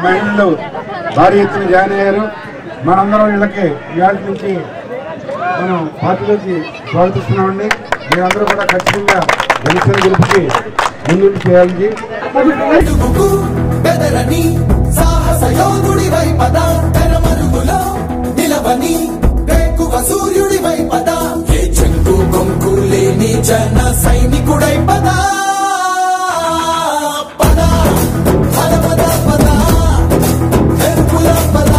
మహిళలు భారీ ఎత్తున జాయిన్ అయ్యారు. మనందరం వీళ్ళకి ఇవాళ నుంచి మనం పార్టీలోకి స్వాగతిస్తున్నామండి. మీరందరూ కూడా ఖచ్చితంగా జనసేన గెలుపుకి ముందుండి చేయాలి. జన సైనికుడై పద పద పద పద పద ఎరుపుల పద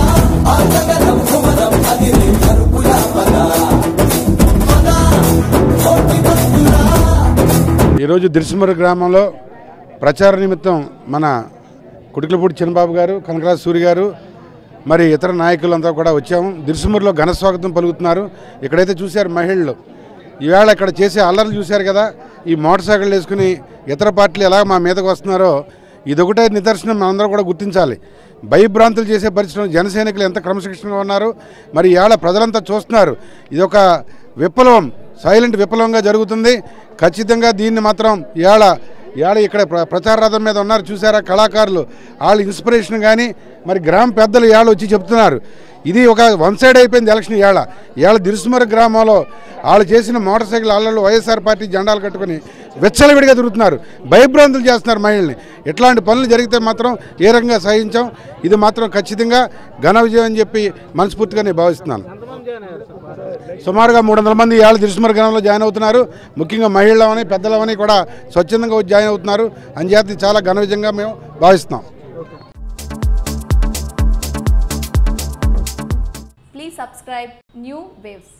ఆగగలం కుమరం అదిరే ఎరుపుల పద పద కోటి భక్తులా. ఈరోజు దిర్సుమూరు గ్రామంలో ప్రచార నిమిత్తం మన కుడికలపూడి చిన్నబాబు గారు, కనకరాజు సూరి గారు, మరి ఇతర నాయకులంతా కూడా వచ్చాము. దిర్సుమూరులో ఘన స్వాగతం పలుకుతున్నారు. ఇక్కడైతే చూశారు మహిళలు ఈవేళ ఇక్కడ చేసే అల్లర్లు చూశారు కదా. ఈ మోటార్ సైకిళ్ళు వేసుకుని ఇతర పార్టీలు ఎలా మా మీదకు వస్తున్నారో ఇదొకటే నిదర్శనం మనందరూ కూడా గుర్తించాలి. భయభ్రాంతులు చేసే పరిస్థితుల్లో జనసైనికులు ఎంత క్రమశిక్షణగా ఉన్నారు. మరి ఇవాళ ప్రజలంతా చూస్తున్నారు. ఇదొక విప్లవం, సైలెంట్ విప్లవంగా జరుగుతుంది. ఖచ్చితంగా దీన్ని మాత్రం ఇవాళ ఇక్కడ ప్రచార రథం మీద ఉన్నారు చూసారా కళాకారులు, వాళ్ళ ఇన్స్పిరేషన్ కానీ మరి గ్రామ పెద్దలు ఇవాళ వచ్చి చెప్తున్నారు. ఇది ఒక వన్ సైడ్ అయిపోయింది ఎలక్షన్. ఇవాళ దిర్సుమూరు గ్రామంలో వాళ్ళు చేసిన మోటార్ సైకిల్ అల్లర్లు వైఎస్ఆర్ పార్టీ జెండాలు కట్టుకుని వెచ్చలవిడిగా తిరుగుతున్నారు, భయభ్రాంతులు చేస్తున్నారు మహిళల్ని. ఇట్లాంటి పనులు జరిగితే మాత్రం ఏ రకంగా సహించాం. ఇది మాత్రం ఖచ్చితంగా ఘన విజయం అని చెప్పి మనస్ఫూర్తిగా నేను భావిస్తున్నాను. సుమారుగా 300 మంది ఇవాళ దిర్సుమూరు గ్రామంలో జాయిన్ అవుతున్నారు. ముఖ్యంగా మహిళలని పెద్దలవని కూడా స్వచ్ఛందంగా వచ్చి జాయిన్ అవుతున్నారు. అంచేత చాలా ఘన విజయంగా మేము భావిస్తున్నాం. Please subscribe New Waves.